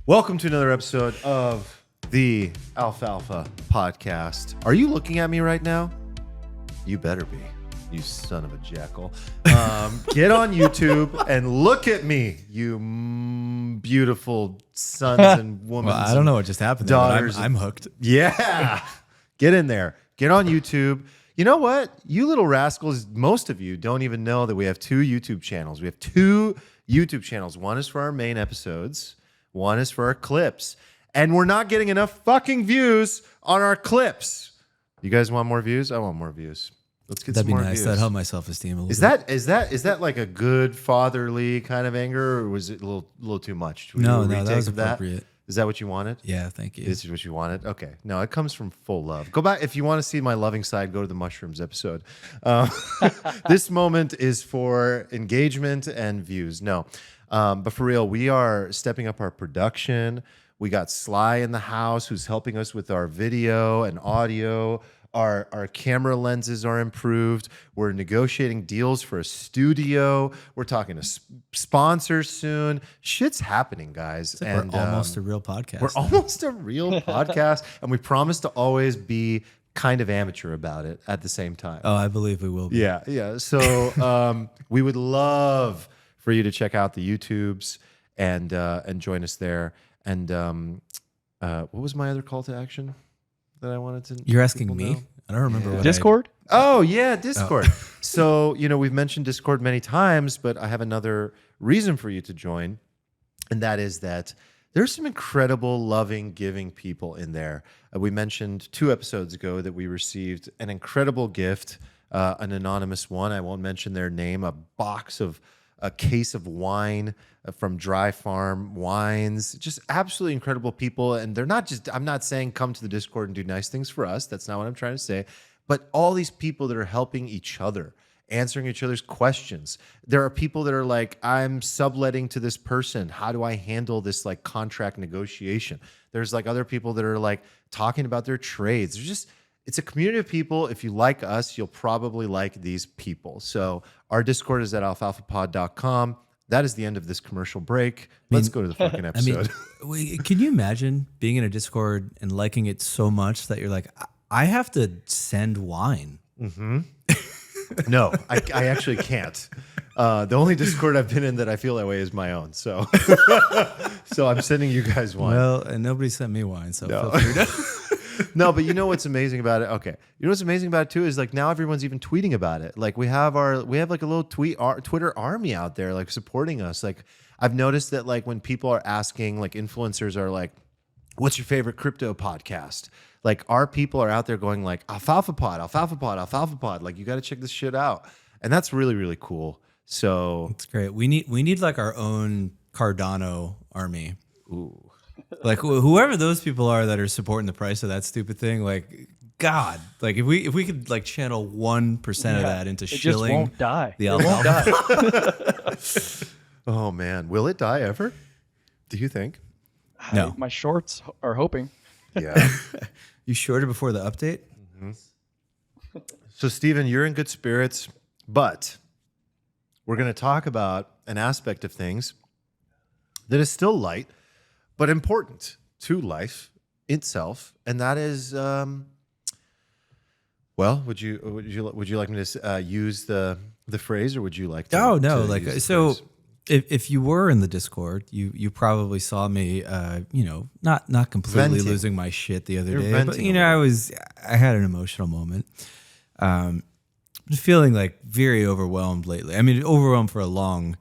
Welcome to another episode of the Alfalfa podcast. Are you looking at me right now? You better be, you son of a jackal. Get on YouTube and look at me, you beautiful sons and women. Well, I don't know what just happened there, but I'm hooked. Yeah. Get in there. Get on YouTube. You know what? You little rascals, most of you don't even know that we have two YouTube channels. We have two YouTube channels. One is for our main episodes. One is for our clips. And we're not getting enough fucking views on our clips. You guys want more views? I want more views. Let's get some more views. That'd help my self-esteem a little bit. Is that like a good fatherly kind of anger, or was it a little too much? No, that was appropriate. Is that what you wanted? Yeah, thank you. This is what you wanted? Okay. No, it comes from full love. Go back. If you want to see my loving side, go to the mushrooms episode. This moment is for engagement and views. No. But for real, we are stepping up our production. We got Sly in the house who's helping us with our video and audio. Our camera lenses are improved. We're negotiating deals for a studio. We're talking to sponsors soon. Shit's happening, guys. And we're almost a real podcast. We're almost a real podcast. And we promise to always be kind of amateur about it at the same time. Oh, I believe we will be. Yeah. So we would love for you to check out the YouTubes and join us there. And what was my other call to action that I wanted to? You're asking me? I don't remember. What Discord? Oh yeah, Discord. Oh. So we've mentioned Discord many times, but I have another reason for you to join, and that is that there's some incredible, loving, giving people in there. We mentioned 2 episodes ago that we received an incredible gift, an anonymous one. I won't mention their name. A case of wine from Dry Farm Wines. Just absolutely incredible people. And they're not just, I'm not saying come to the Discord and do nice things for us. That's not what I'm trying to say. But all these people that are helping each other, answering each other's questions. There are people that are like, I'm subletting to this person. How do I handle this like contract negotiation? There's like other people that are like talking about their trades. It's a community of people. If you like us, you'll probably like these people. So our Discord is at alfalfapod.com. That is the end of this commercial break. Let's go to the fucking episode. Can you imagine being in a Discord and liking it so much that you're like, I have to send wine? Mm-hmm. No, I actually can't. The only Discord I've been in that I feel that way is my own. So, so I'm sending you guys wine. Well, and nobody sent me wine, so feel free to. No, but you know what's amazing about it? Okay. You know what's amazing about it too is like now everyone's even tweeting about it. Like we have like a little Twitter army out there like supporting us. Like I've noticed that like when people are asking, like influencers are like, what's your favorite crypto podcast? Like our people are out there going like Alfalfa Pod. Like you got to check this shit out. And that's really, really cool. So it's great. We need like our own Cardano army. Ooh. Like whoever those people are that are supporting the price of that stupid thing, like God, like if we could like channel 1% of that into shilling, just won't die. The Alfalfa. Won't die. Oh man, will it die ever? Do you think? No, my shorts are hoping. Yeah. You shorted before the update. Mm-hmm. So Steven, you're in good spirits, but we're going to talk about an aspect of things that is still light, but important to life itself, and that is, well, would you like me to use the phrase, or would you like to? Oh no, like so. If you were in the Discord, you probably saw me, not completely venting. Losing my shit the other You're day, venting but I had an emotional moment. Been feeling like very overwhelmed lately. I mean, overwhelmed for a long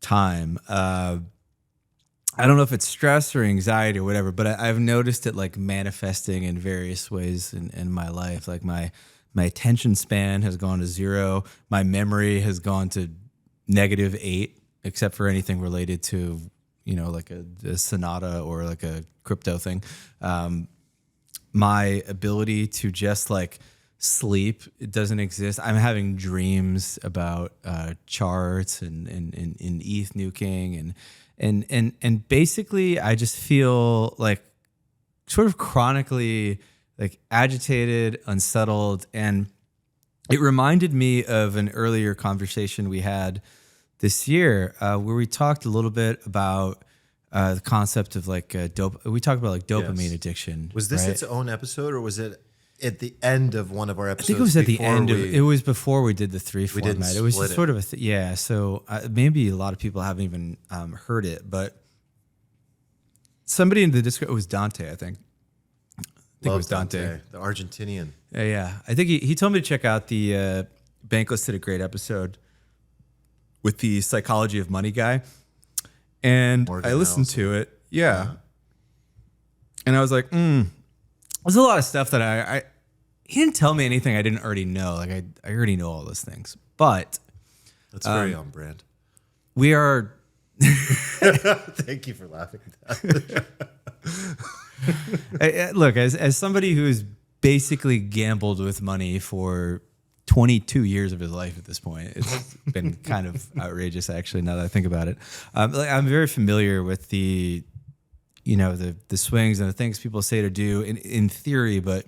time. I don't know if it's stress or anxiety or whatever, but I've noticed it like manifesting in various ways in my life. Like my attention span has gone to 0. My memory has gone to -8, except for anything related to, like a Sonata or like a crypto thing. My ability to just like sleep, it doesn't exist. I'm having dreams about charts and ETH nuking and basically I just feel like sort of chronically like agitated, unsettled, and it reminded me of an earlier conversation we had this year where we talked a little bit about the concept of like we talk about like dopamine Yes. addiction. Was this right? its own episode, or was it at the end of one of our I episodes? think it was at the before end of we- it was before we did the 3 We didn't format. It was split just it. sort of yeah. So maybe a lot of people haven't even heard it, but somebody in the Discord, it was Dante, I think. I think it Love was Dante. the Argentinian. Yeah. I think he told me to check out the Bankless did a great episode with the psychology of money guy. And Morgan I listened House. to it. Yeah. And I was like, there's a lot of stuff that I he didn't tell me anything I didn't already know. Like I already know all those things. But That's very on brand. we are Thank you for laughing at that. look, as somebody who's basically gambled with money for 22 years of his life at this point, it's been kind of outrageous, actually, now that I think about it. I'm very familiar with the swings and the things people say to do in theory, but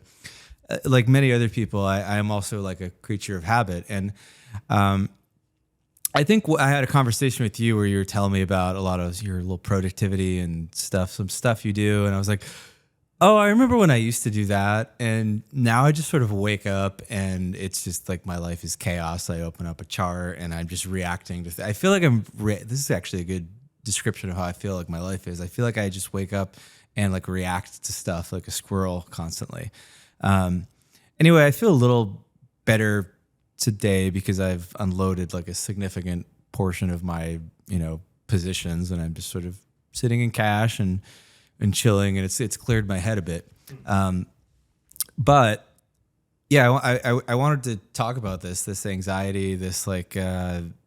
like many other people, I am also like a creature of habit. And I think I had a conversation with you where you were telling me about a lot of your little productivity and stuff, some stuff you do. And I was like, oh, I remember when I used to do that. And now I just sort of wake up and it's just like my life is chaos. I open up a chart and I'm just reacting to I feel like this is actually a good description of how I feel like my life is. I feel like I just wake up and like react to stuff like a squirrel constantly. Anyway, I feel a little better today because I've unloaded like a significant portion of my, positions, and I'm just sort of sitting in cash and chilling, and it's cleared my head a bit. But yeah, I wanted to talk about this anxiety, this like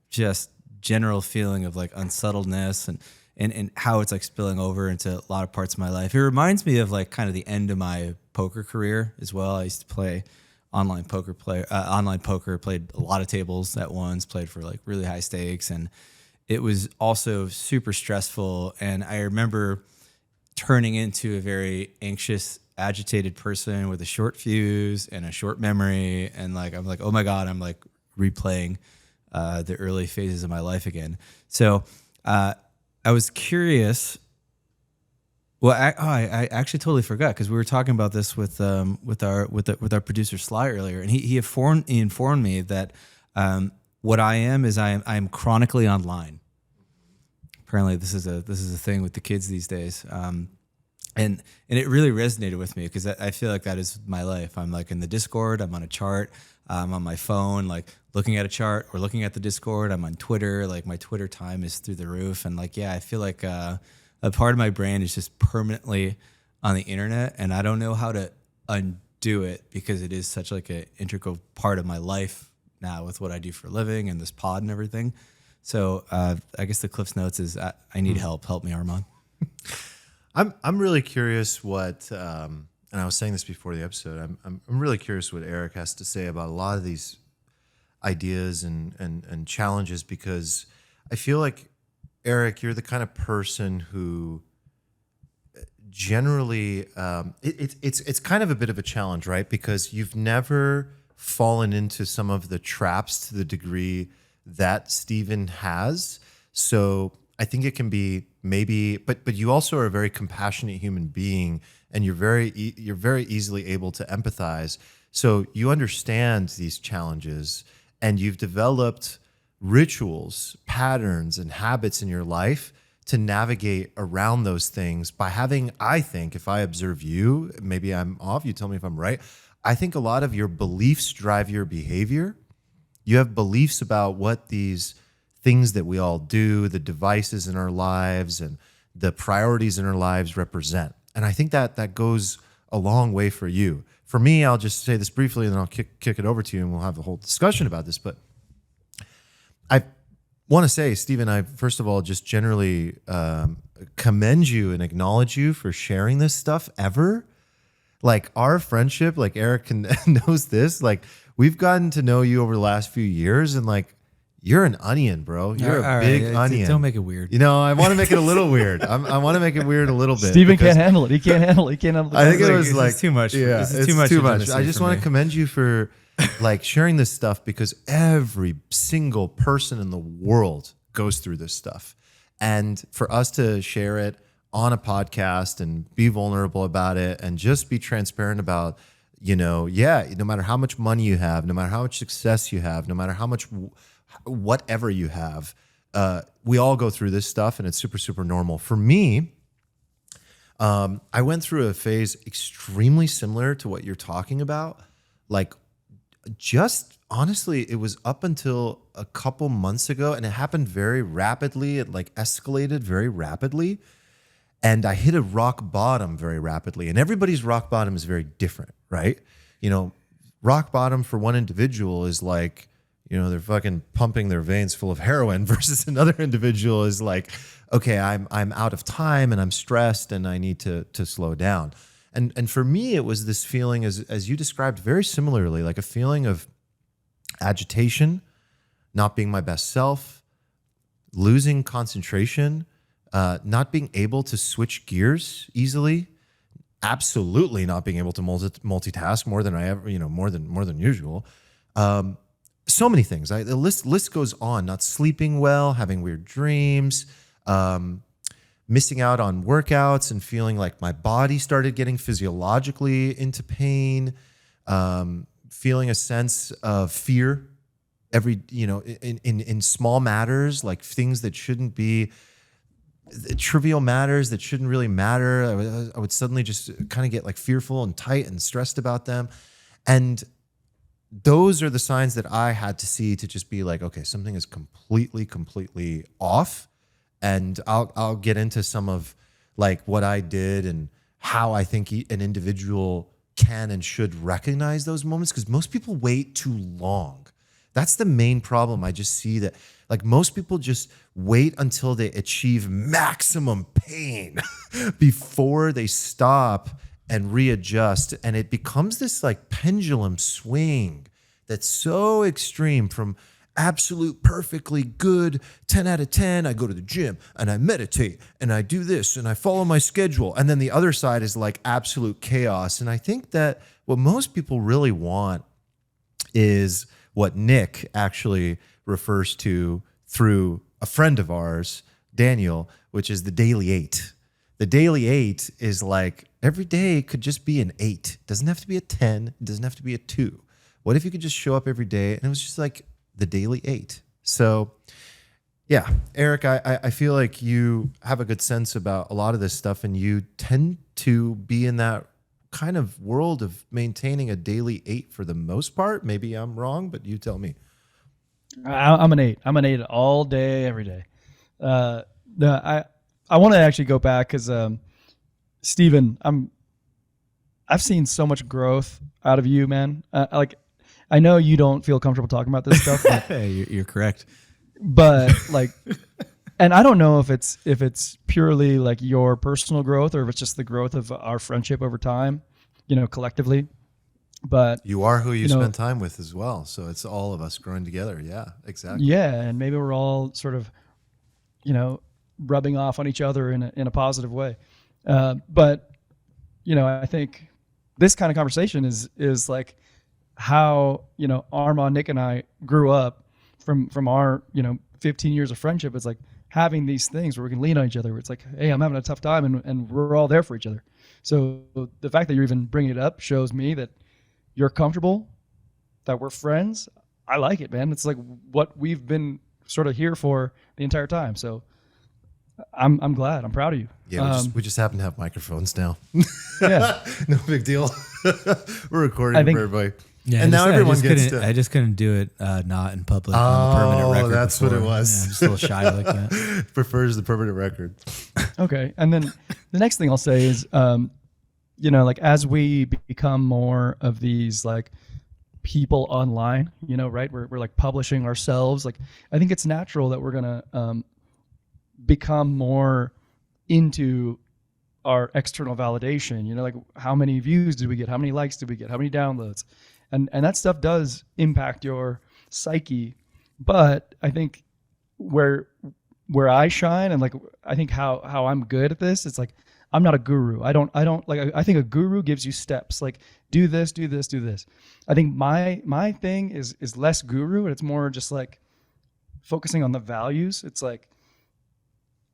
just general feeling of like unsettledness and how it's like spilling over into a lot of parts of my life. It reminds me of like kind of the end of my poker career as well. I used to play online poker, played a lot of tables at once, played for like really high stakes, and it was also super stressful. And I remember turning into a very anxious, agitated person with a short fuse and a short memory. And like, I'm like, oh my God, I'm like replaying the early phases of my life again. So I was curious. Well, I actually totally forgot because we were talking about this with our producer Sly earlier, and he informed me that what I am is I'm chronically online. Apparently, this is a thing with the kids these days, and it really resonated with me because I feel like that is my life. I'm like in the Discord, I'm on a chart, I'm on my phone, like looking at a chart or looking at the Discord. I'm on Twitter, like my Twitter time is through the roof, and like I feel like a part of my brain is just permanently on the internet, and I don't know how to undo it because it is such like an integral part of my life now with what I do for a living and this pod and everything. So I guess the Cliff's Notes is I need help. Help me, Armand. I'm really curious what, and I was saying this before the episode. I'm really curious what Eric has to say about a lot of these ideas and challenges, because I feel like, Eric, you're the kind of person who generally it's kind of a bit of a challenge, right? Because you've never fallen into some of the traps to the degree that Stephen has. So I think it can be maybe, but you also are a very compassionate human being, and you're very easily able to empathize. So you understand these challenges, and you've developed rituals, patterns, and habits in your life to navigate around those things by having, I think, if I observe you, maybe I'm off, you tell me if I'm right, I think a lot of your beliefs drive your behavior. You have beliefs about what these things that we all do, the devices in our lives and the priorities in our lives represent. And I think that goes a long way for you. For me, I'll just say this briefly, and then I'll kick it over to you, and we'll have a whole discussion about this. But I want to say, Stephen, I first of all just generally commend you and acknowledge you for sharing this stuff ever. Like our friendship, like Eric knows this, like we've gotten to know you over the last few years, and like you're an onion, bro. You're a big onion. Don't make it weird. You know, I want to make it a little weird. I want to make it weird a little bit. Steven because can't handle it. He can't handle it. He can't handle it. I think it Like, was this like is too much. Yeah, This is it's too much too intimacy much. I just for want me. to commend you for like sharing this stuff, because every single person in the world goes through this stuff, and for us to share it on a podcast and be vulnerable about it and just be transparent about, no matter how much money you have, no matter how much success you have, no matter how much whatever you have, we all go through this stuff and it's super, super normal. For me, I went through a phase extremely similar to what you're talking about. Like, just honestly, it was up until a couple months ago, and it happened very rapidly. It like escalated very rapidly, and I hit a rock bottom very rapidly. And everybody's rock bottom is very different, right? Rock bottom for one individual is like, they're fucking pumping their veins full of heroin, versus another individual is like, okay, I'm out of time and I'm stressed and I need to slow down. And for me, it was this feeling, as you described very similarly, like a feeling of agitation, not being my best self, losing concentration, not being able to switch gears easily, absolutely not being able to multitask more than I ever, more than usual. So many things. The list goes on. Not sleeping well, having weird dreams, missing out on workouts and feeling like my body started getting physiologically into pain, feeling a sense of fear in small matters, like things that shouldn't be trivial matters that shouldn't really matter. I would suddenly just kind of get like fearful and tight and stressed about them. And those are the signs that I had to see to just be like, okay, something is completely off. And I'll get into some of like what I did and how I think an individual can and should recognize those moments, because most people wait too long. That's the main problem. I just see that like most people just wait until they achieve maximum pain before they stop and readjust. And it becomes this like pendulum swing that's so extreme, from absolute perfectly good 10 out of 10. I go to the gym and I meditate and I do this and I follow my schedule. And then the other side is like absolute chaos. And I think that what most people really want is what Nick actually refers to through a friend of ours, Daniel, which is the daily 8. The daily 8 is like every day could just be an 8. It doesn't have to be a 10. It doesn't have to be a 2. What if you could just show up every day and it was just like the daily 8? So yeah, Eric, I feel like you have a good sense about a lot of this stuff, and you tend to be in that kind of world of maintaining a daily 8 for the most part. Maybe I'm wrong, but you tell me. I'm an 8. I'm an 8 all day, every day. I want to actually go back because Steven, I've seen so much growth out of you, man. I know you don't feel comfortable talking about this stuff. But, You're correct. But like, and I don't know if it's purely like your personal growth or if it's just the growth of our friendship over time, collectively. But you are who you spend time with as well. So it's all of us growing together. Yeah, exactly. Yeah. And maybe we're all sort of, rubbing off on each other in a positive way. But, I think this kind of conversation is like how, Armand, Nick, and I grew up from our, 15 years of friendship. It's like having these things where we can lean on each other, where it's like, hey, I'm having a tough time, and we're all there for each other. So the fact that you're even bringing it up shows me that you're comfortable, that we're friends. I like it, man. It's like what we've been sort of here for the entire time. So I'm glad. I'm proud of you. Yeah, we just happen to have microphones now. Yeah. No big deal. We're recording for everybody. Yeah, and now everyone gets to. I just couldn't do it not in public on the permanent record. That's before. what it was. Yeah, I'm just a little shy like that. Prefers the permanent record. Okay. And then the next thing I'll say is, like as we become more of these like people online, right? We're like publishing ourselves. Like I think it's natural that we're gonna become more into our external validation. Like how many views did we get? How many likes did we get? How many downloads? And that stuff does impact your psyche. But I think where I shine and like I think how I'm good at this, it's like I'm not a guru. I don't like I think a guru gives you steps like do this, do this, do this. I think my thing is less guru and it's more just like focusing on the values. It's like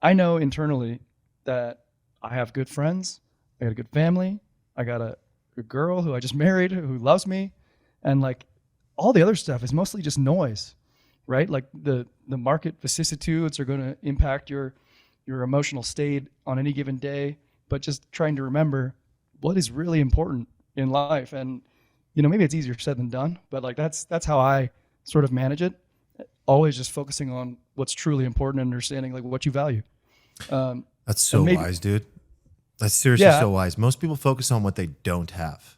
I know internally that I have good friends. I got a good family. I got a girl who I just married who loves me. And like all the other stuff is mostly just noise, right? Like the market vicissitudes are going to impact your emotional state on any given day, but just trying to remember what is really important in life. And, you know, maybe it's easier said than done, but like that's how I sort of manage it. Always just focusing on what's truly important and understanding like what you value. That's so wise, dude. That's seriously so wise. Most people focus on what they don't have.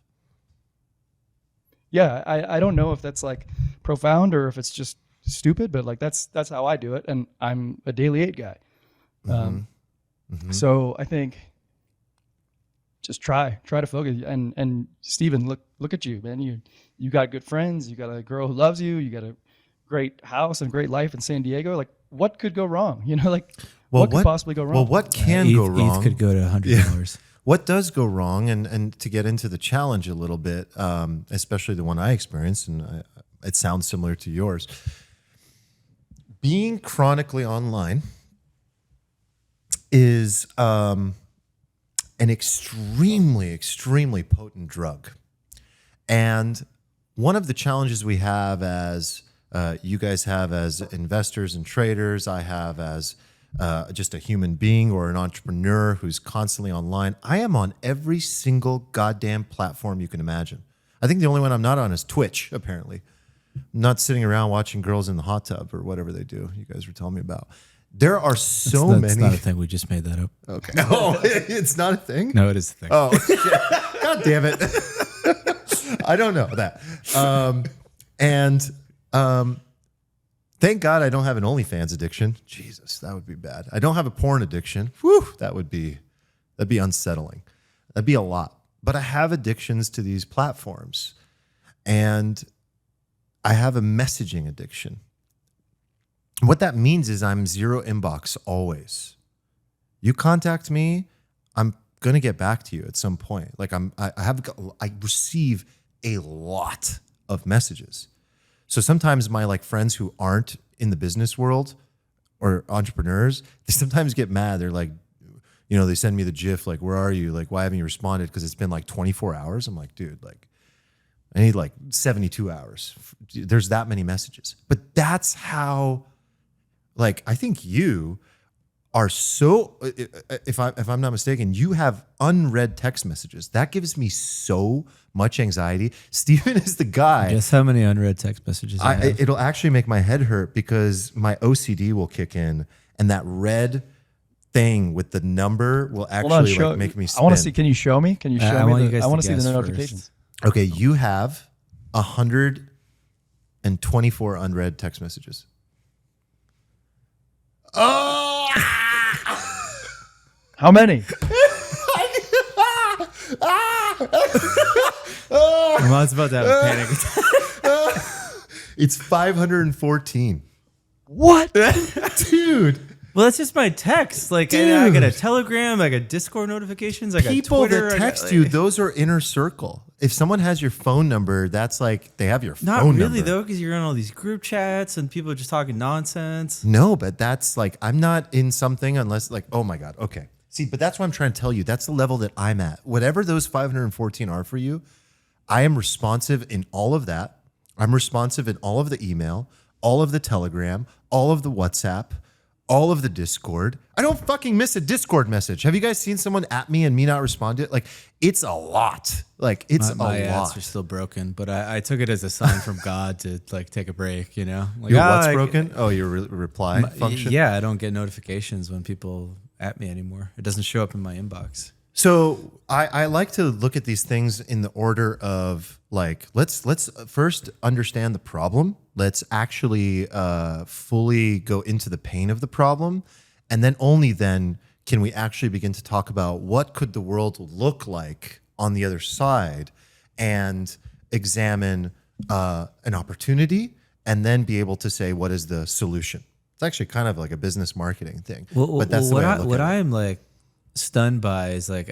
Yeah, I don't know if that's like profound or if it's just stupid, but like that's how I do it, and I'm a daily 8 guy. So I think just try to focus. And Steven, look at you, man. You got good friends. You got a girl who loves you. You got a great house and great life in San Diego. Like, what could go wrong? You know, like what could possibly go wrong? Well, what can go wrong? ETH could go to $100. Yeah. What does go wrong, and to get into the challenge a little bit, especially the one I experienced, and it sounds similar to yours, being chronically online is an extremely, extremely potent drug. And one of the challenges we have as you guys have as investors and traders, I have as just a human being or an entrepreneur who's constantly online. I am on every single goddamn platform you can imagine. I think the only one I'm not on is Twitch, apparently. I'm not sitting around watching girls in the hot tub or whatever they do you guys were telling me about. There are so many. It's not a thing. We just made that up. Okay. Oh, it's not a thing? No, it is a thing. Oh, God damn it. I don't know that. Thank God I don't have an OnlyFans addiction. Jesus, that would be bad. I don't have a porn addiction. Whew, that'd be unsettling. That'd be a lot. But I have addictions to these platforms. And I have a messaging addiction. What that means is I'm zero inbox always. You contact me, I'm going to get back to you at some point. Like I receive a lot of messages. So sometimes my like friends who aren't in the business world or entrepreneurs, they sometimes get mad. They're like, you know, they send me the GIF, like, where are you? Like, why haven't you responded? Because it's been like 24 hours. I'm like, dude, like, I need like 72 hours. There's that many messages. But that's how, like, I think you are so, if I'm not mistaken, you have unread text messages. That gives me so much anxiety. Steven is the guy. Guess how many unread text messages I have? It'll actually make my head hurt because my OCD will kick in, and that red thing with the number will actually like make me spin. I want to see. Can you show me? Can you show me? I want to see the notifications. Okay, you have 124 unread text messages. Oh! How many? Mom's about to have a panic attack. It's 514. What? Dude. Well, that's just my text. Like, I got a Telegram, I got Discord notifications, I got people Twitter. That text you, those are inner circle. If someone has your phone number, that's like they have your phone number. Not really, though, because you're on all these group chats and people are just talking nonsense. No, but that's like, I'm not in something unless like, oh my God, okay. See, but that's what I'm trying to tell you. That's the level that I'm at. Whatever those 514 are for you, I am responsive in all of that. I'm responsive in all of the email, all of the Telegram, all of the WhatsApp, all of the Discord. I don't fucking miss a Discord message. Have you guys seen someone at me and me not respond to it? Like, it's a lot. Like, it's a lot. My ads are still broken, but I took it as a sign from God to like take a break, you know? Like, your what's broken? Oh, your reply function? Yeah, I don't get notifications when people at me anymore. It doesn't show up in my inbox. So I like to look at these things in the order of like, let's first understand the problem. Let's actually fully go into the pain of the problem. And then only then can we actually begin to talk about what could the world look like on the other side and examine an opportunity and then be able to say, what is the solution? It's actually kind of like a business marketing thing. But that's the way I look at it. What I'm like stunned by is like,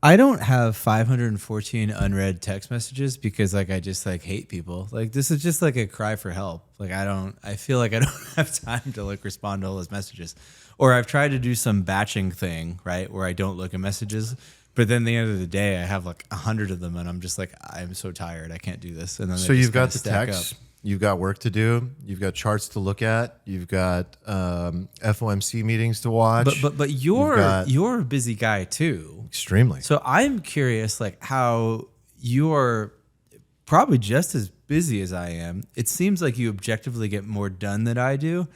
I don't have 514 unread text messages because like I just like hate people. Like this is just like a cry for help. Like I feel like I don't have time to like respond to all those messages. Or I've tried to do some batching thing, right, where I don't look at messages, but then at the end of the day, I have like 100 of them, and I'm just like, I'm so tired, I can't do this. And then So you've got the text, you've got work to do, you've got charts to look at, you've got FOMC meetings to watch. But you're a busy guy too. Extremely. So I'm curious, like how you're probably just as busy as I am. It seems like you objectively get more done than I do.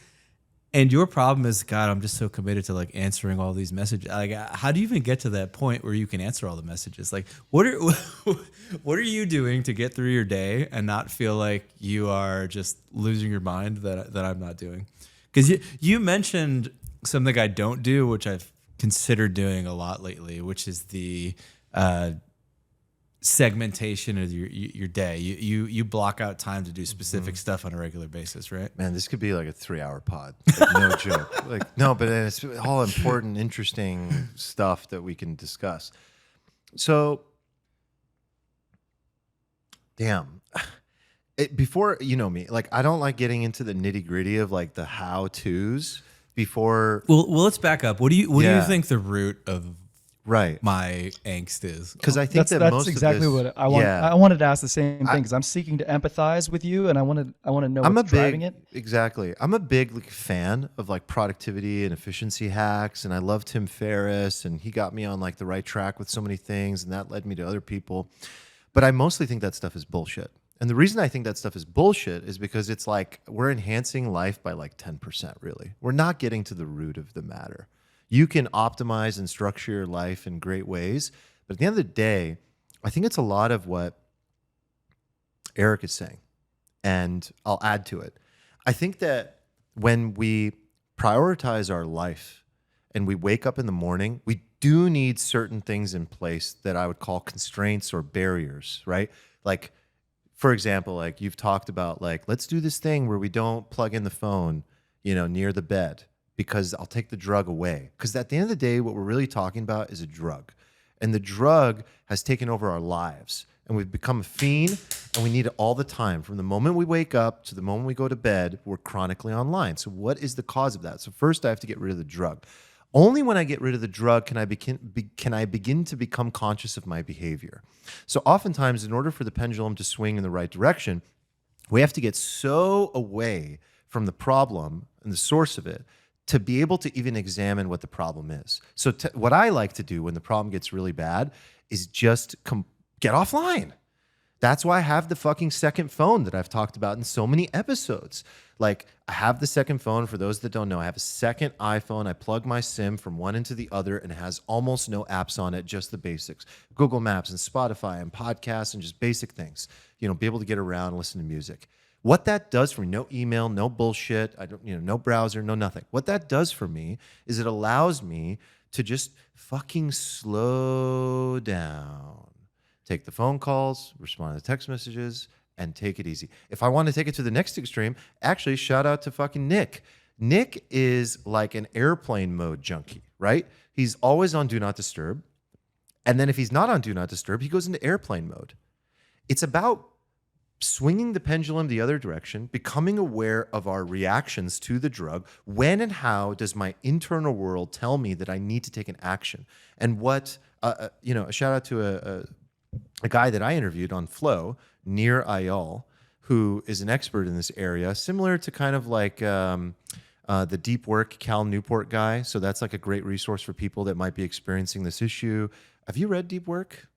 And your problem is, God, I'm just so committed to like answering all these messages. Like, how do you even get to that point where you can answer all the messages? Like, what are you doing to get through your day and not feel like you are just losing your mind that I'm not doing? Because you mentioned something I don't do, which I've considered doing a lot lately, which is the segmentation of your day. You block out time to do specific stuff on a regular basis, right? Man, this could be like a 3-hour pod. Like, no joke. Like, no, but it's all important, interesting stuff that we can discuss. So, damn. Before, you know me, like I don't like getting into the nitty gritty of like the how-tos before. Well, let's back up. What do you think the root of my angst is? Because I think that's most exactly of this, what I want. Yeah. I wanted to ask the same thing because I'm seeking to empathize with you, and I want to know what's driving it. Exactly. I'm a big fan of like productivity and efficiency hacks, and I love Tim Ferriss, and he got me on like the right track with so many things, and that led me to other people. But I mostly think that stuff is bullshit. And the reason I think that stuff is bullshit is because it's like we're enhancing life by like 10%, really. We're not getting to the root of the matter. You can optimize and structure your life in great ways, but at the end of the day, I think it's a lot of what Eric is saying, and I'll add to it. I think that when we prioritize our life and we wake up in the morning, we do need certain things in place that I would call constraints or barriers, right? Like, for example, like you've talked about, like, let's do this thing where we don't plug in the phone, near the bed because I'll take the drug away. Because at the end of the day, what we're really talking about is a drug. And the drug has taken over our lives. And we've become a fiend, and we need it all the time. From the moment we wake up to the moment we go to bed, we're chronically online. So what is the cause of that? So first, I have to get rid of the drug. Only when I get rid of the drug can I begin to become conscious of my behavior. So oftentimes, in order for the pendulum to swing in the right direction, we have to get so away from the problem and the source of it to be able to even examine what the problem is. So what I like to do when the problem gets really bad is just get offline. That's why I have the fucking second phone that I've talked about in so many episodes. Like, I have the second phone. For those that don't know, I have a second iPhone. I plug my SIM from one into the other, and it has almost no apps on it, just the basics. Google Maps and Spotify and podcasts and just basic things. Be able to get around and listen to music. What that does for me, no email, no bullshit, no browser, no nothing. What that does for me is it allows me to just fucking slow down. Take the phone calls, respond to text messages, and take it easy. If I want to take it to the next extreme, actually, shout out to fucking Nick. Nick is like an airplane mode junkie, right? He's always on Do Not Disturb. And then if he's not on Do Not Disturb, he goes into airplane mode. It's about swinging the pendulum the other direction, becoming aware of our reactions to the drug. When and how does my internal world tell me that I need to take an action? And what, a shout out to a guy that I interviewed on Flow, Nir Ayal, who is an expert in this area, similar to kind of like the Deep Work Cal Newport guy. So that's like a great resource for people that might be experiencing this issue. Have you read Deep Work?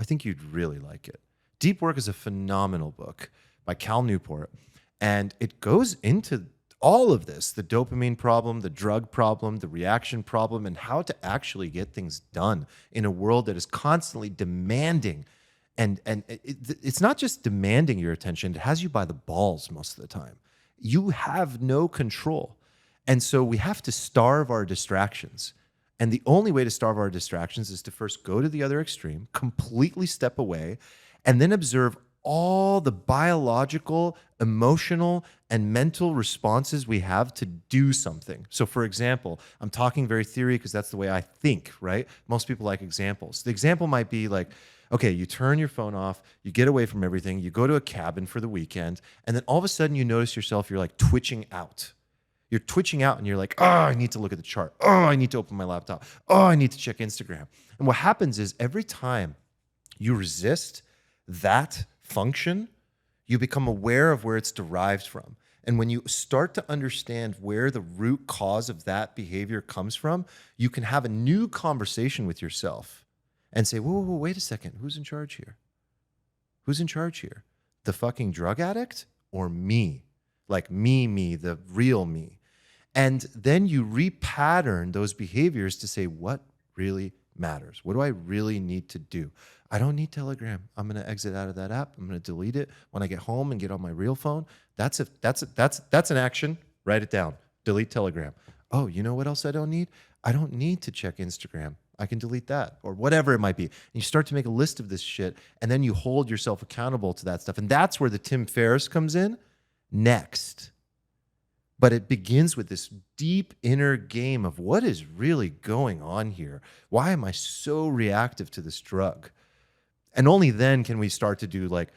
I think you'd really like it. Deep Work is a phenomenal book by Cal Newport, and it goes into all of this, the dopamine problem, the drug problem, the reaction problem, and how to actually get things done in a world that is constantly demanding. And it's not just demanding your attention, it has you by the balls most of the time. You have no control. And so we have to starve our distractions. And the only way to starve our distractions is to first go to the other extreme, completely step away, and then observe all the biological, emotional, and mental responses we have to do something. So for example, I'm talking very theory because that's the way I think, right? Most people like examples. The example might be like, okay, you turn your phone off, you get away from everything, you go to a cabin for the weekend, and then all of a sudden you notice yourself, you're like twitching out. You're twitching out and you're like, oh, I need to look at the chart. Oh, I need to open my laptop. Oh, I need to check Instagram. And what happens is every time you resist that function, you become aware of where it's derived from. And when you start to understand where the root cause of that behavior comes from, you can have a new conversation with yourself and say, whoa, wait a second. Who's in charge here? Who's in charge here? The fucking drug addict or me? Like me, the real me. And then you repattern those behaviors to say, what really matters? What do I really need to do? I don't need Telegram. I'm going to exit out of that app. I'm going to delete it when I get home and get on my real phone. That's an action. Write it down. Delete Telegram. Oh, you know what else I don't need? I don't need to check Instagram. I can delete that or whatever it might be. And you start to make a list of this shit, and then you hold yourself accountable to that stuff. And that's where the Tim Ferriss comes in next. But it begins with this deep inner game of what is really going on here? Why am I so reactive to this drug? And only then can we start to do like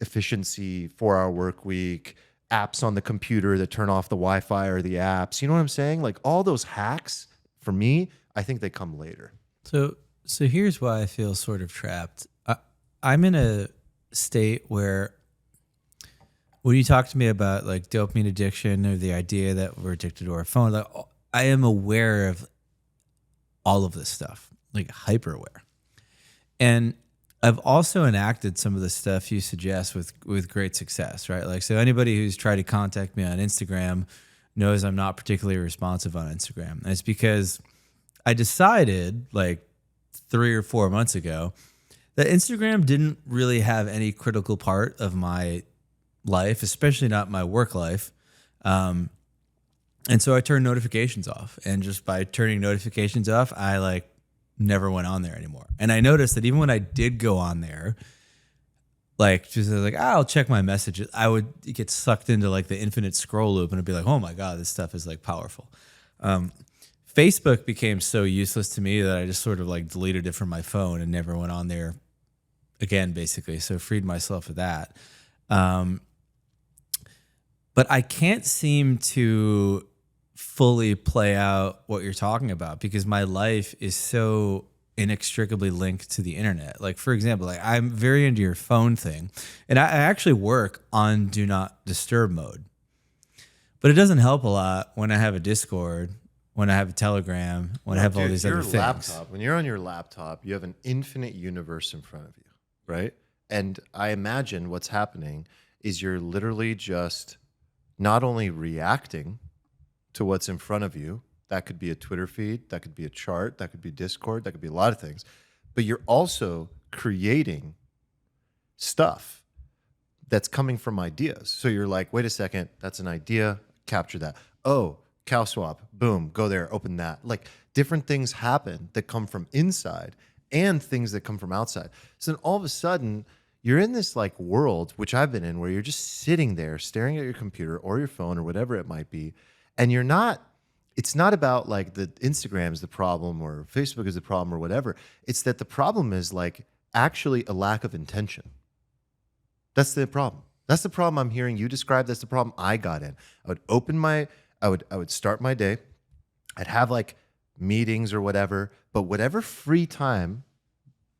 efficiency, 4-hour work week, apps on the computer that turn off the Wi-Fi or the apps. You know what I'm saying? Like all those hacks, for me, I think they come later. So here's why I feel sort of trapped. I'm in a state where when you talk to me about like dopamine addiction or the idea that we're addicted to our phone, like I am aware of all of this stuff, like hyper aware. And I've also enacted some of the stuff you suggest with great success, right? Like, so anybody who's tried to contact me on Instagram knows I'm not particularly responsive on Instagram. And it's because I decided like 3 or 4 months ago that Instagram didn't really have any critical part of my life, especially not my work life. And so I turned notifications off. And just by turning notifications off, I like never went on there anymore. And I noticed that even when I did go on there, like just like, I'll check my messages, I would get sucked into like the infinite scroll loop and I'd be like, oh my God, this stuff is like powerful. Facebook became so useless to me that I just sort of like deleted it from my phone and never went on there again, basically. So freed myself of that. But I can't seem to fully play out what you're talking about because my life is so inextricably linked to the internet. Like, for example, like I'm very into your phone thing, and I actually work on do not disturb mode. But it doesn't help a lot when I have a Discord, when I have a Telegram, when I have all these other things. Laptop, when you're on your laptop, you have an infinite universe in front of you, right? And I imagine what's happening is you're literally just not only reacting to what's in front of you. That could be a Twitter feed, that could be a chart, that could be Discord, that could be a lot of things. But you're also creating stuff that's coming from ideas. So you're like, wait a second, that's an idea, capture that. Oh, cow swap, boom, go there, open that. Like different things happen that come from inside and things that come from outside. So then all of a sudden, you're in this like world, which I've been in, where you're just sitting there staring at your computer or your phone or whatever it might be. And you're not, it's not about like the Instagram is the problem or Facebook is the problem or whatever. It's that the problem is like actually a lack of intention. That's the problem. That's the problem I'm hearing you describe. That's the problem I got in. I would start my day. I'd have like meetings or whatever, but whatever free time,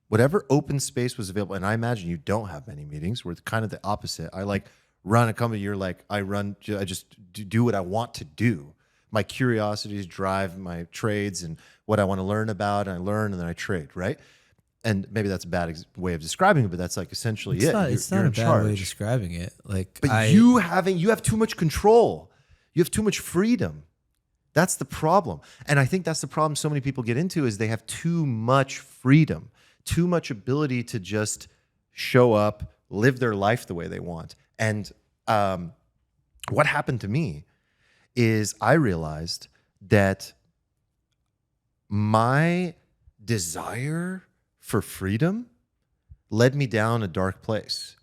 whatever open space was available, and I imagine you don't have many meetings. We're kind of the opposite. I like run a company. You're like, I just do what I want to do. My curiosities drive my trades and what I want to learn about, and I learn and then I trade, right? And maybe that's a bad way of describing it, but that's like essentially it. It's not a bad way of describing it. Like, but you have too much control. You have too much freedom. That's the problem. And I think that's the problem so many people get into is they have too much freedom, too much ability to just show up, live their life the way they want. And what happened to me is I realized that my desire for freedom led me down a dark place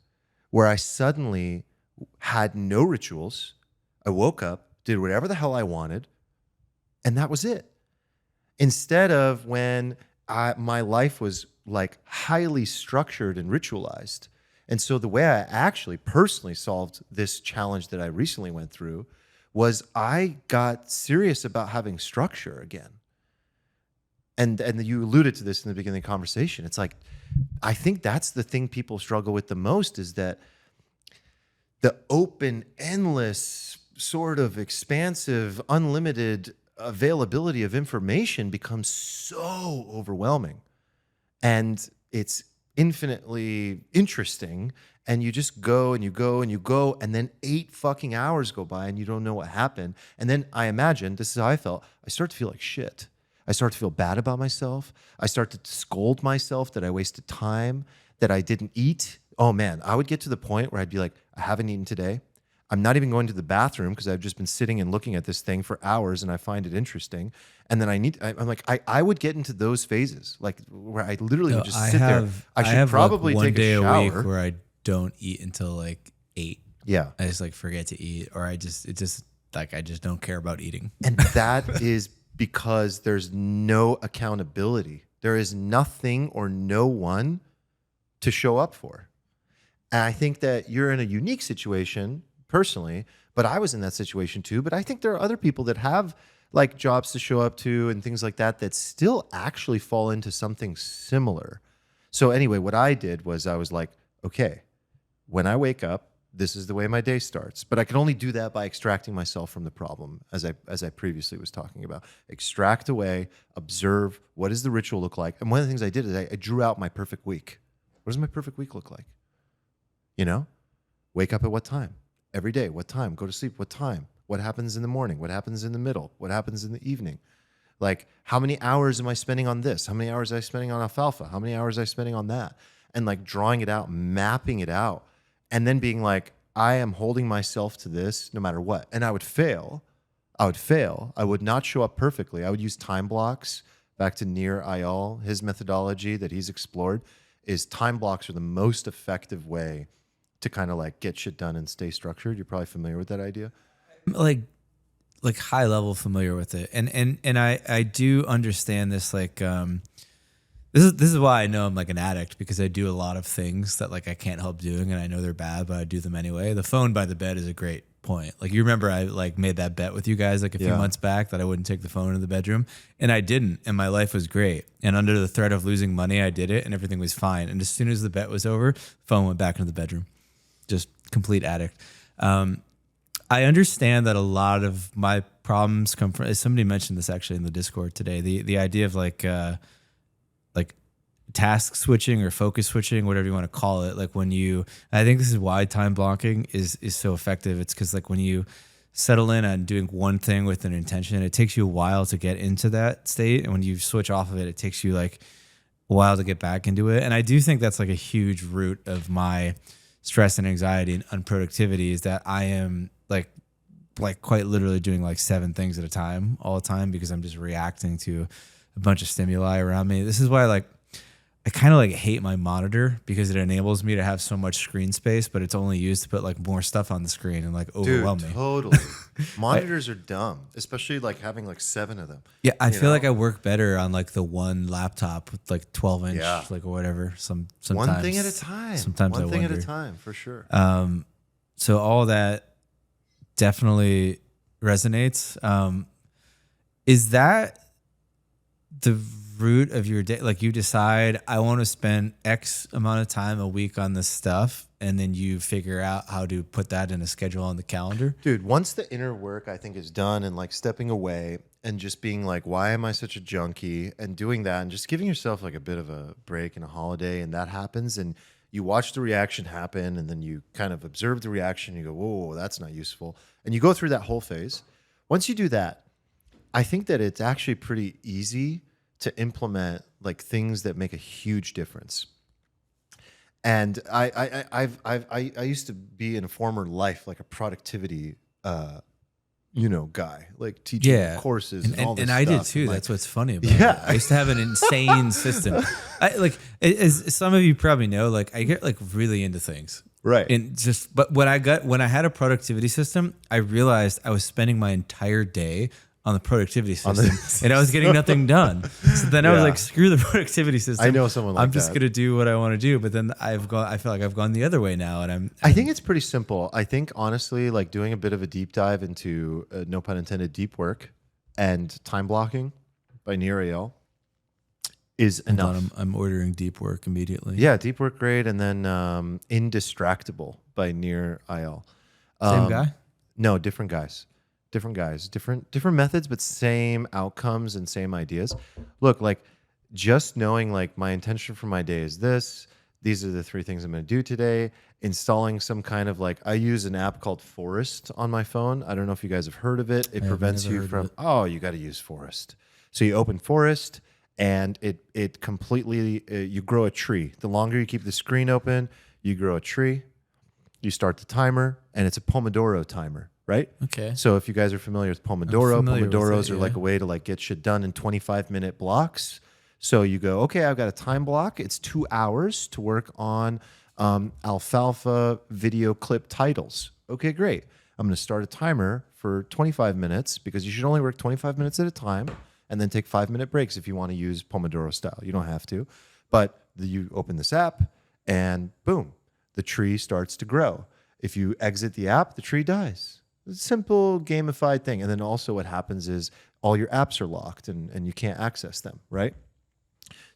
where I suddenly had no rituals. I woke up, did whatever the hell I wanted, and that was it. Instead of when my life was like highly structured and ritualized. And so the way I actually personally solved this challenge that I recently went through was I got serious about having structure again. And you alluded to this in the beginning of the conversation. It's like, I think that's the thing people struggle with the most, is that the open, endless, sort of expansive, unlimited availability of information becomes so overwhelming. And it's infinitely interesting. And you just go and you go and you go, and then 8 fucking hours go by and you don't know what happened. And then I imagine, this is how I felt, I start to feel like shit. I start to feel bad about myself. I start to scold myself that I wasted time, that I didn't eat. Oh man, I would get to the point where I'd be like, I haven't eaten today. I'm not even going to the bathroom because I've just been sitting and looking at this thing for hours and I find it interesting. And then I'm like, I would get into those phases, like where I literally would just sit there. I should probably like one take day a shower. week where I don't eat until like 8. Yeah. I just like forget to eat, or I just don't care about eating. And that is because there's no accountability. There is nothing or no one to show up for. And I think that you're in a unique situation personally, but I was in that situation too. But I think there are other people that have like jobs to show up to and things like that that still actually fall into something similar. So anyway, what I did was I was like, okay, when I wake up, this is the way my day starts. But I can only do that by extracting myself from the problem, as I previously was talking about. Extract away, observe, what does the ritual look like? And one of the things I did is I drew out my perfect week. What does my perfect week look like? You know, wake up at what time? Every day, what time? Go to sleep, what time? What happens in the morning? What happens in the middle? What happens in the evening? Like, how many hours am I spending on this? How many hours am I spending on Alfalfa? How many hours am I spending on that? And like drawing it out, mapping it out, and then being like, I am holding myself to this no matter what. And I would fail. I would not show up perfectly. I would use time blocks. Back to Nir Eyal, his methodology that he's explored is time blocks are the most effective way to kind of like get shit done and stay structured. You're probably familiar with that idea. Like high level familiar with it. And I do understand this, like, this is why I know I'm like an addict, because I do a lot of things that like I can't help doing and I know they're bad, but I do them anyway. The phone by the bed is a great point. Like, you remember I like made that bet with you guys like a few months back that I wouldn't take the phone in the bedroom, and I didn't, and my life was great. And under the threat of losing money, I did it and everything was fine. And as soon as the bet was over, phone went back into the bedroom. Just complete addict. I understand that a lot of my problems come from, as somebody mentioned this actually in the Discord today, the idea of like task switching or focus switching, whatever you want to call it. Like when you, I think this is why time blocking is so effective. It's because like when you settle in on doing one thing with an intention, it takes you a while to get into that state. And when you switch off of it, it takes you like a while to get back into it. And I do think that's like a huge root of my stress and anxiety and unproductivity, is that I am like quite literally doing like 7 things at a time all the time, because I'm just reacting to a bunch of stimuli around me. This is why like I kind of like hate my monitor, because it enables me to have so much screen space, but it's only used to put like more stuff on the screen and like overwhelm me. Totally. Monitors are dumb, especially like having like 7 of them. Yeah, I feel like I work better on like the one laptop with like 12-inch, like or whatever. Sometimes one thing at a time. Sometimes one I thing wonder. at a time, for sure. So all that definitely resonates. Is that the root of your day? Like you decide, I want to spend X amount of time a week on this stuff, and then you figure out how to put that in a schedule on the calendar? Dude, once the inner work I think is done, and like stepping away and just being like, why am I such a junkie, and doing that and just giving yourself like a bit of a break and a holiday, and that happens, and you watch the reaction happen, and then you kind of observe the reaction, you go, whoa, that's not useful, and you go through that whole phase. Once you do that, I think that it's actually pretty easy to implement like things that make a huge difference. And I used to be in a former life like a productivity guy, like teaching courses and all this stuff. And I did too. That's what's funny about it. Yeah. I used to have an insane system. As some of you probably know, like I get like really into things. Right. But when I had a productivity system, I realized I was spending my entire day on the productivity On system, the- and I was getting nothing done. So then I was Yeah. like, screw the productivity system. I know someone like I'm just that. gonna do what I want to do. But then I feel like I've gone the other way now, and I think it's pretty simple. I think honestly, like doing a bit of a deep dive into no pun intended deep work and time blocking by Near is hold enough. on, I'm ordering deep work immediately. Yeah, deep work grade, and then Indistractable by Near Same guy. No, different guys, different methods, but same outcomes and same ideas. Look, like just knowing like my intention for my day is this. These are the 3 things I'm going to do today. Installing some kind of like, I use an app called Forest on my phone. I don't know if you guys have heard of it. It prevents never you heard from, of it. oh, you got to use Forest. So you open Forest and it completely, you grow a tree. The longer you keep the screen open, you grow a tree. You start the timer, and it's a Pomodoro timer, right? Okay. So if you guys are familiar with Pomodoro, familiar with Pomodoros it, are like yeah. a way to like get shit done in 25-minute blocks. So you go, okay, I've got a time block. It's 2 hours to work on Alfalfa video clip titles. Okay, great. I'm going to start a timer for 25 minutes because you should only work 25 minutes at a time and then take 5-minute breaks if you want to use Pomodoro style. You don't have to. But you open this app and boom, the tree starts to grow. If you exit the app, the tree dies. It's a simple gamified thing. And then also what happens is all your apps are locked and you can't access them, right?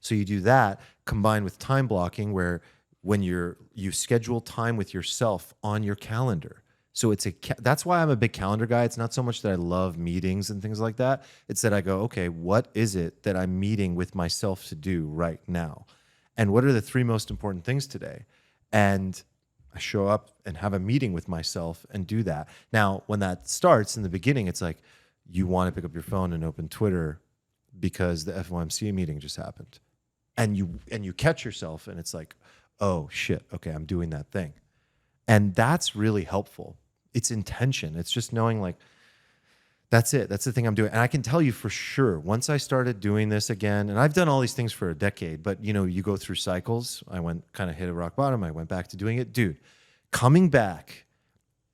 So you do that combined with time blocking where when you schedule time with yourself on your calendar. So that's why I'm a big calendar guy. It's not so much that I love meetings and things like that. It's that I go, okay, what is it that I'm meeting with myself to do right now? And what are the 3 most important things today? And I show up and have a meeting with myself and do that. Now, when that starts in the beginning, it's like you want to pick up your phone and open Twitter because the FOMC meeting just happened. And you catch yourself and it's like, oh shit, okay, I'm doing that thing. And that's really helpful. It's intention. It's just knowing like, that's it. That's the thing I'm doing. And I can tell you for sure, once I started doing this again, and I've done all these things for a decade, but you go through cycles. I kind of hit a rock bottom. I went back to doing it. Dude, coming back,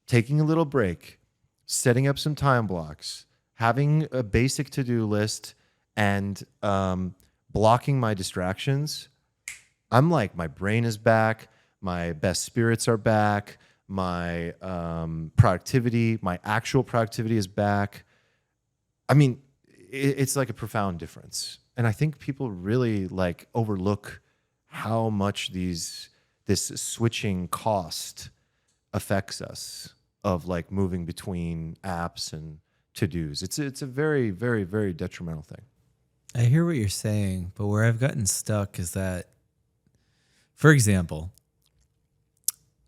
taking a little break, setting up some time blocks, having a basic to-do list, and blocking my distractions. I'm like, my brain is back. My best spirits are back. My productivity, my actual productivity is back. I mean, it's like a profound difference. And I think people really like overlook how much this switching cost affects us of like moving between apps and to-dos. It's a very, very, very detrimental thing. I hear what you're saying, but where I've gotten stuck is that, for example,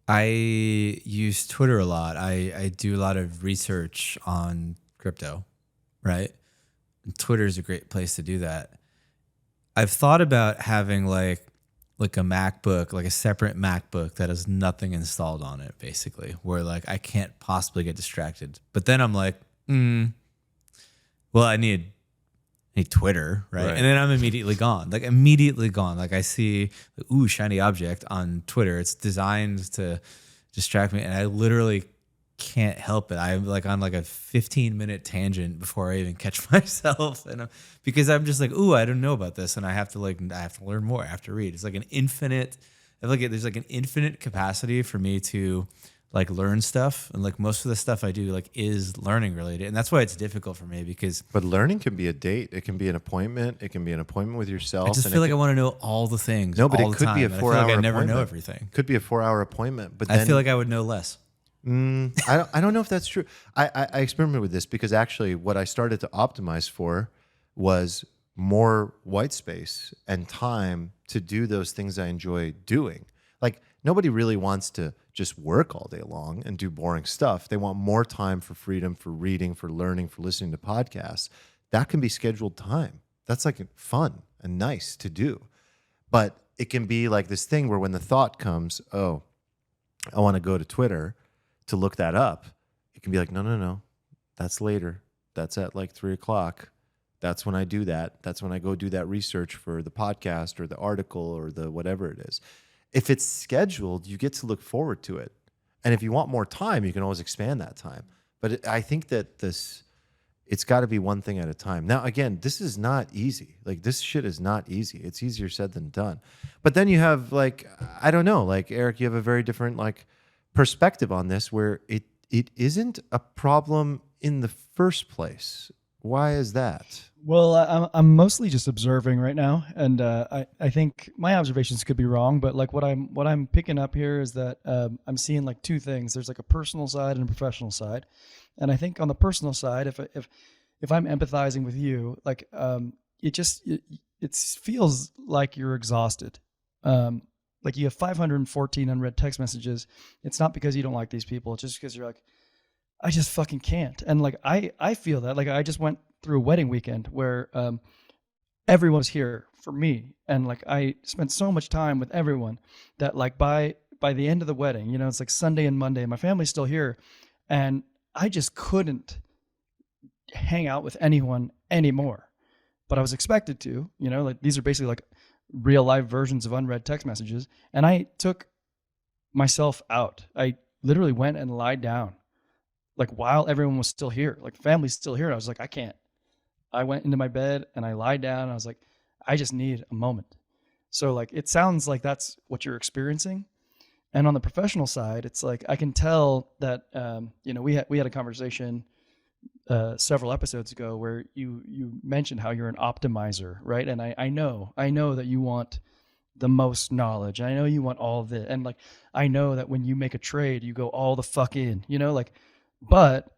I use Twitter a lot. I do a lot of research on crypto, right? And Twitter is a great place to do that. I've thought about having like a MacBook, like a separate MacBook that has nothing installed on it, basically, where like I can't possibly get distracted. But then I'm like, well, I need Twitter, right? And then I'm immediately gone. Like I see, ooh, shiny object on Twitter. It's designed to distract me, and I literally can't help it. I'm like on like a 15-minute tangent before I even catch myself, and because I'm just like, ooh, I don't know about this, and I have to learn more. I have to read. It's like an infinite. I feel like there's like an infinite capacity for me to like learn stuff, and like most of the stuff I do like is learning related, and that's why it's difficult for me because. But learning can be a date. It can be an appointment. It can be an appointment with yourself. I just feel like I want to know all the things. No, but all it the could time, be a and 4-hour I feel like I never appointment. know everything. Could be a 4-hour appointment, but then, I feel like I would know less. I don't know if that's true. I experimented with this because actually what I started to optimize for was more white space and time to do those things I enjoy doing. Like nobody really wants to just work all day long and do boring stuff. They want more time for freedom, for reading, for learning, for listening to podcasts. That can be scheduled time. That's like fun and nice to do. But it can be like this thing where when the thought comes, oh, I want to go to Twitter to look that up, it can be like, no, that's later. That's at like 3:00. That's when I do that. That's when I go do that research for the podcast or the article or the whatever it is. If it's scheduled, you get to look forward to it. And if you want more time, you can always expand that time. But I think that it's got to be one thing at a time. Now, again, this is not easy. Like this shit is not easy. It's easier said than done. But then you have like, I don't know, like Eric, you have a very different like perspective on this where it isn't a problem in the first place. Why is that? Well, I'm mostly just observing right now, and I think my observations could be wrong, but like what I'm picking up here is that I'm seeing like two things. There's like a personal side and a professional side, and I think on the personal side, if I'm empathizing with you, like it feels like you're exhausted. Like you have 514 unread text messages. It's not because you don't like these people. It's just because you're like, I just fucking can't. And like I feel that. Like I just went through a wedding weekend where everyone was here for me, and like I spent so much time with everyone that like by the end of the wedding, you know, it's like Sunday and Monday, my family's still here, and I just couldn't hang out with anyone anymore. But I was expected to, you know, like these are basically like real life versions of unread text messages, and I took myself out. I literally went and lied down like while everyone was still here, like family's still here. I was like, I can't. I went into my bed and I lied down and I was like, I just need a moment. So like it sounds like that's what you're experiencing. And on the professional side, it's like I can tell that you know, we had a conversation several episodes ago where you mentioned how you're an optimizer, right? And I know that you want the most knowledge. I know you want all of it, and like I know that when you make a trade, you go all the fuck in, you know, like. But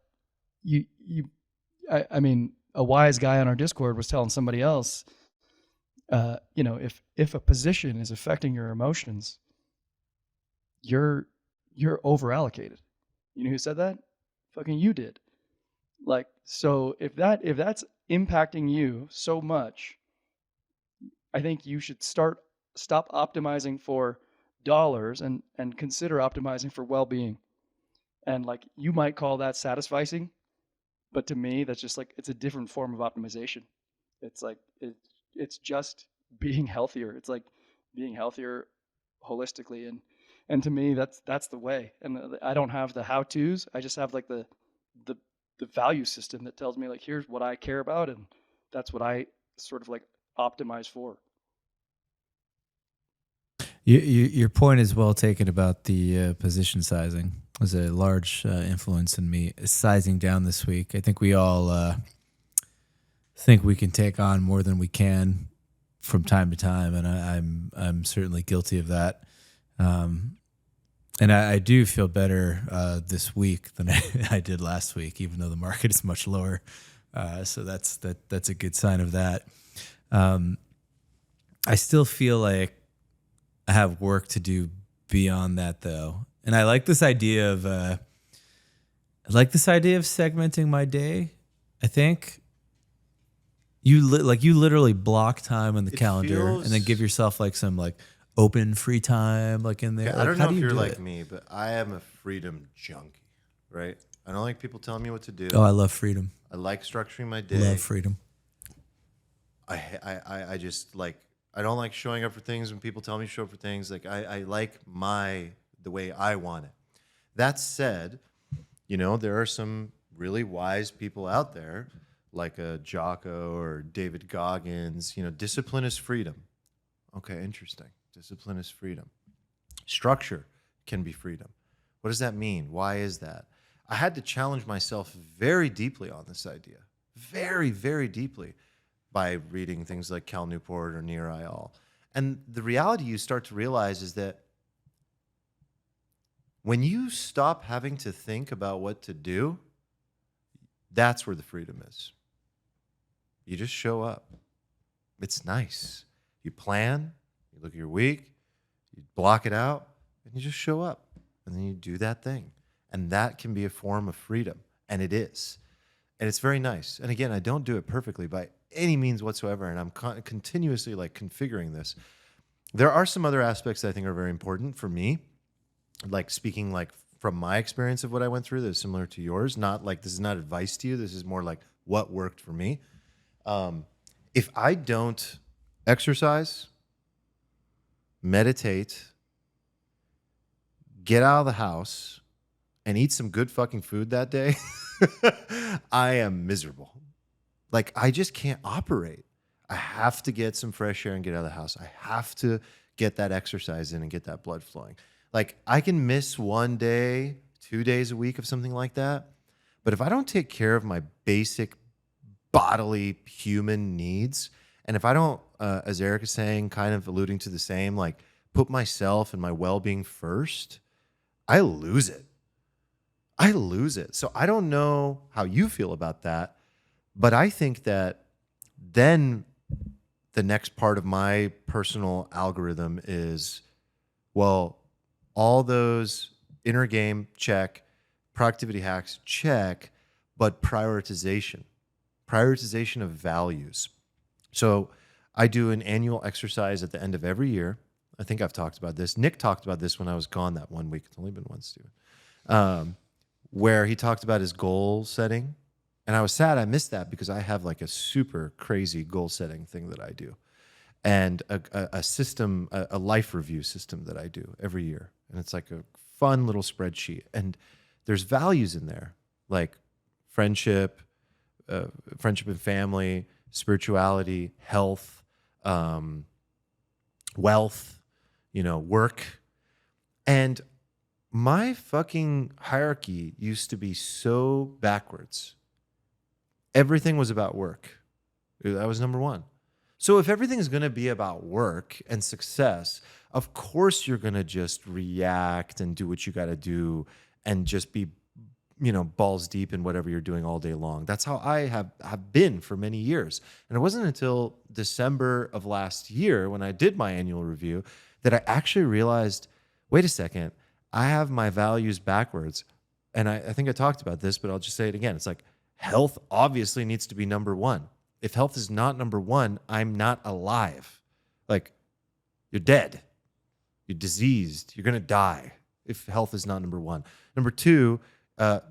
I mean, a wise guy on our Discord was telling somebody else, you know, if a position is affecting your emotions, you're over allocated. You know who said that? Fucking you did. Like, so if that's impacting you so much, I think you should stop optimizing for dollars and consider optimizing for well-being. And like you might call that satisficing, but to me that's just like it's a different form of optimization. It's like it's just being healthier. It's like being healthier holistically, and to me that's the way. And I don't have the how-tos. I just have like the value system that tells me like here's what I care about, and that's what I sort of like optimize for. Your point is well taken about the position sizing. It was a large influence in me sizing down this week. I think we all think we can take on more than we can from time to time, and I'm certainly guilty of that. And I do feel better this week than I did last week, even though the market is much lower. So that's a good sign of that. I still feel like I have work to do beyond that, though, and I like this idea of segmenting my day. I think you literally block time on the calendar and then give yourself like some like open free time like in there. Yeah, I don't know if you're like me, but I am a freedom junkie, right? I don't like people telling me what to do. Oh, I love freedom. I like structuring my day. Love freedom. I just like, I don't like showing up for things when people tell me to show up for things. Like I like the way I want it. That said, you know, there are some really wise people out there like a Jocko or David Goggins. You know, discipline is freedom. Okay, interesting. Discipline is freedom. Structure can be freedom. What does that mean? Why is that? I had to challenge myself very deeply on this idea. Very, very deeply. By reading things like Cal Newport or Nir Eyal. And the reality you start to realize is that when you stop having to think about what to do, that's where the freedom is. You just show up. It's nice. You plan, you look at your week, you block it out, and you just show up. And then you do that thing. And that can be a form of freedom. And it is. And it's very nice. And again, I don't do it perfectly by any means whatsoever, and I'm continuously like configuring this. There are some other aspects that I think are very important for me, like speaking like from my experience of what I went through that is similar to yours. Not like this is not advice to you. This is more like what worked for me. If I don't exercise, meditate, get out of the house, and eat some good fucking food that day, I am miserable. Like I just can't operate. I have to get some fresh air and get out of the house. I have to get that exercise in and get that blood flowing. Like I can miss 1 day, 2 days a week of something like that. But if I don't take care of my basic bodily human needs, and if I don't, as Eric is saying, kind of alluding to the same, like put myself and my well-being first, I lose it. I lose it. So I don't know how you feel about that, but I think that then the next part of my personal algorithm is, well, all those inner game, check, productivity hacks, check, but prioritization of values. So I do an annual exercise at the end of every year. I think I've talked about this. Nick talked about this when I was gone that 1 week. It's only been once, Steven. Where he talked about his goal setting. And I was sad I missed that because I have like a super crazy goal setting thing that I do. And a system, a life review system that I do every year. And it's like a fun little spreadsheet. And there's values in there, like friendship and family, spirituality, health, wealth, work. And my fucking hierarchy used to be so backwards. Everything was about work. That was number one. So if everything is going to be about work and success, of course you're going to just react and do what you got to do and just be, balls deep in whatever you're doing all day long. That's how I have been for many years. And it wasn't until December of last year when I did my annual review that I actually realized, wait a second, I have my values backwards. And I think I talked about this, but I'll just say it again. It's like health obviously needs to be number one. If health is not number one, I'm not alive. Like, you're dead. You're diseased. You're going to die if health is not number one. Number two,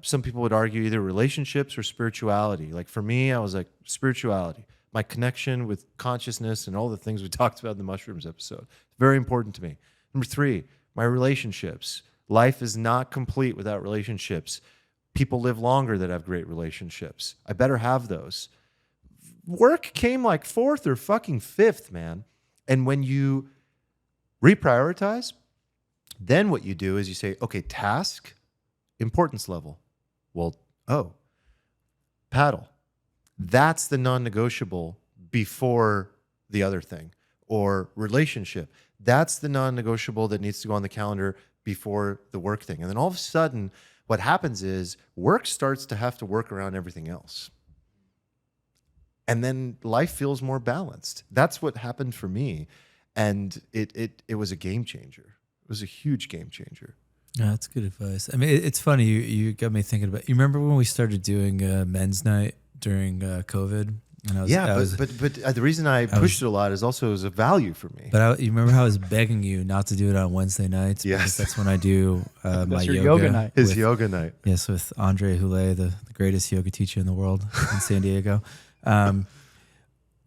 some people would argue either relationships or spirituality. Like for me, I was like, spirituality. My connection with consciousness and all the things we talked about in the mushrooms episode. Very important to me. Number three, my relationships. Life is not complete without relationships. People live longer that have great relationships. I better have those. Work came like fourth or fucking fifth, man. And when you reprioritize, then what you do is you say, okay, task, importance level. Well, paddle. That's the non-negotiable before the other thing. Or relationship. That's the non-negotiable that needs to go on the calendar before the work thing. And then all of a sudden, what happens is work starts to have to work around everything else. And then life feels more balanced. That's what happened for me. And it was a game changer. It was a huge game changer. Yeah, that's good advice. I mean, it's funny. You got me thinking about. You remember when we started doing men's night during COVID? And but the reason I pushed it a lot is also as a value for me. But you remember how I was begging you not to do it on Wednesday nights? Yes, because that's when I do my yoga night. His yoga night. Yes, with Andre Houlet, the greatest yoga teacher in the world in San Diego.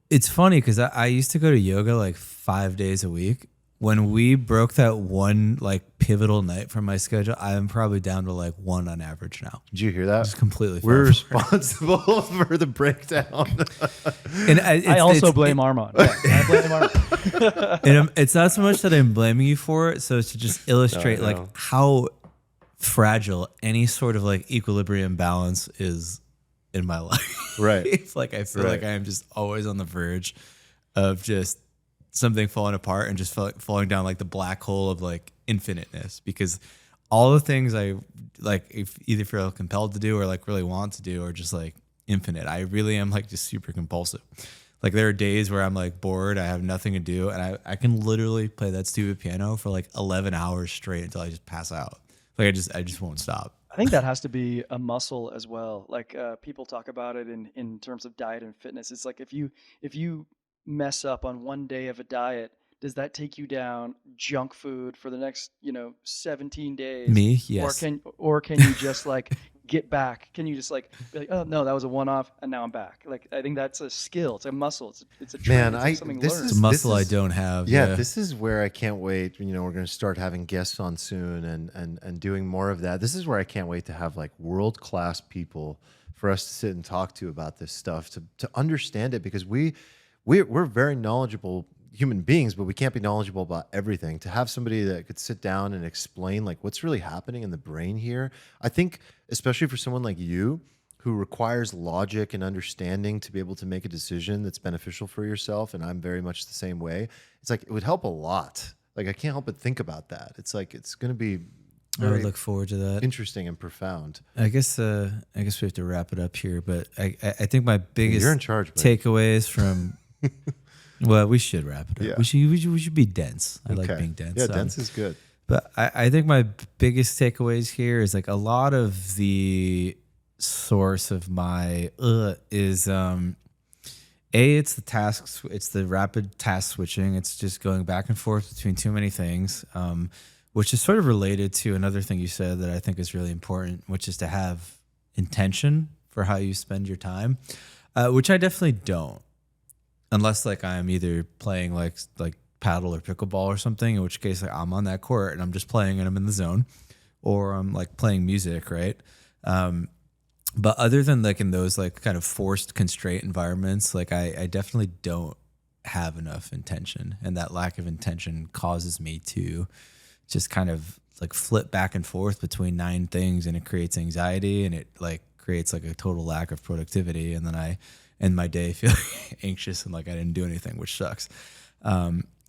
It's funny because I used to go to yoga like 5 days a week. When we broke that one like pivotal night from my schedule, I'm probably down to like one on average now. Did you hear that? Just completely. We're responsible for the breakdown. And I also blame Armand. Yeah, I blame Armand. And it's not so much that I'm blaming you for it, so it's to just illustrate like how fragile any sort of like equilibrium balance is in my life. Right. It's like I feel like I am just always on the verge of just something falling apart and just falling down like the black hole of like infiniteness, because all the things I like either feel compelled to do or like really want to do are just like infinite. I really am like just super compulsive. Like there are days where I'm like bored, I have nothing to do, and I can literally play that stupid piano for like 11 hours straight until I just pass out. Like I just won't stop. I think that has to be a muscle as well. Like people talk about it in terms of diet and fitness. It's like if you mess up on one day of a diet, does that take you down junk food for the next 17 days? Me, yes. Or can you just like get back? Can you just like be like, oh no, that was a one-off and now I'm back? Like I think that's a skill. It's a muscle. It's a training. It's something learned. It's a muscle I don't have. Yeah, this is where I can't wait. We're going to start having guests on soon and doing more of that. This is where I can't wait to have like world-class people for us to sit and talk to about this stuff, to understand it, because we're very knowledgeable human beings, but we can't be knowledgeable about everything. To have somebody that could sit down and explain like what's really happening in the brain here, I think, especially for someone like you who requires logic and understanding to be able to make a decision that's beneficial for yourself, and I'm very much the same way, it's like it would help a lot. Like I can't help but think about that. It's like it's going to be I would look forward to that. interesting and profound. I guess we have to wrap it up here, but I think my biggest You're in charge, buddy. takeaways from well, we should wrap it up. Yeah. We should be dense. I like being dense. Yeah, dense is good. But I think my biggest takeaways here is like a lot of the source of my is it's the tasks, it's the rapid task switching. It's just going back and forth between too many things, which is sort of related to another thing you said that I think is really important, which is to have intention for how you spend your time, which I definitely don't, unless like I'm either playing like paddle or pickleball or something, in which case like I'm on that court and I'm just playing and I'm in the zone, or I'm like playing music, right? But other than like in those like kind of forced constraint environments, like I definitely don't have enough intention, and that lack of intention causes me to just kind of like flip back and forth between 9 things, and it creates anxiety, and it like creates like a total lack of productivity, and then I end my day feeling anxious and like I didn't do anything, which sucks.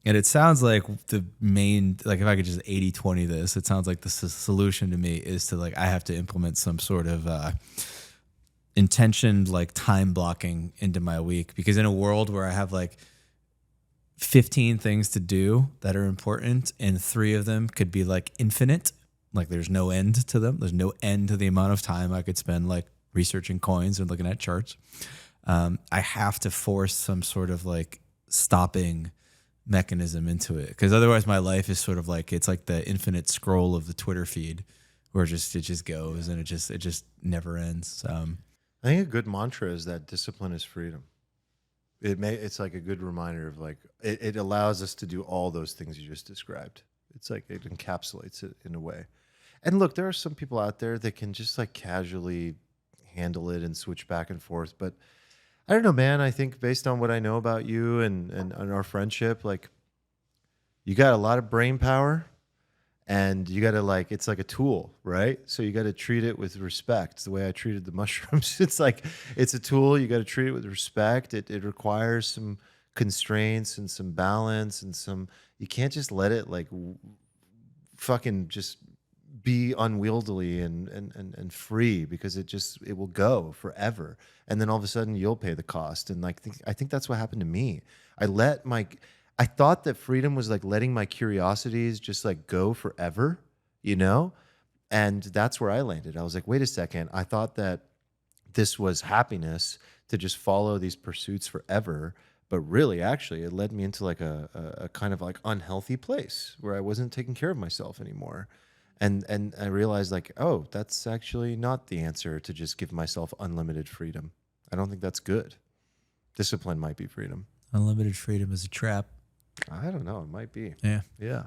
And it sounds like the main, like if I could just 80-20 this, it sounds like the solution to me is to like, I have to implement some sort of intentioned like time blocking into my week, because in a world where I have like 15 things to do that are important, and 3 of them could be like infinite, like there's no end to them. There's no end to the amount of time I could spend like researching coins and looking at charts. I have to force some sort of like stopping mechanism into it, because otherwise my life is sort of like, it's like the infinite scroll of the Twitter feed where it just goes and it just never ends. I think a good mantra is that discipline is freedom. It's like a good reminder of like it allows us to do all those things you just described. It's like it encapsulates it in a way. And look, there are some people out there that can just like casually handle it and switch back and forth, but I don't know, man. I think based on what I know about you and our friendship, like you got a lot of brain power, and you got to like, it's like a tool, right? So you got to treat it with respect. The way I treated the mushrooms, it's like, it's a tool. You got to treat it with respect. It requires some constraints and some balance and some, you can't just let it like fucking just be unwieldy and free, because it will go forever, and then all of a sudden you'll pay the cost. And like I think that's what happened to me. I thought that freedom was like letting my curiosities just like go forever, you know? And that's where I landed. I was like, wait a second. I thought that this was happiness, to just follow these pursuits forever. But really, actually, it led me into like a kind of like unhealthy place where I wasn't taking care of myself anymore. And I realized like, oh, that's actually not the answer, to just give myself unlimited freedom. I don't think that's good. Discipline might be freedom. Unlimited freedom is a trap. I don't know. It might be. Yeah. Yeah.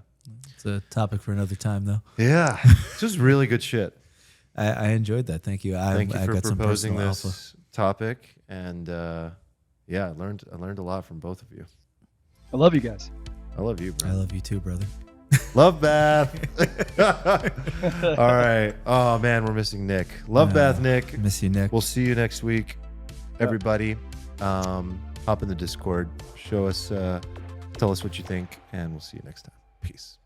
It's a topic for another time though. Yeah. It's just really good shit. I enjoyed that. Thank you. Thank you I for got some proposing personal this alpha. topic. And yeah, I learned a lot from both of you. I love you guys. I love you, bro. I love you too, brother. Love Bath. All right. Oh man, we're missing Nick. Love Bath, Nick. Miss you, Nick. We'll see you next week, everybody. Hop in the Discord. Show us, tell us what you think, and we'll see you next time. Peace.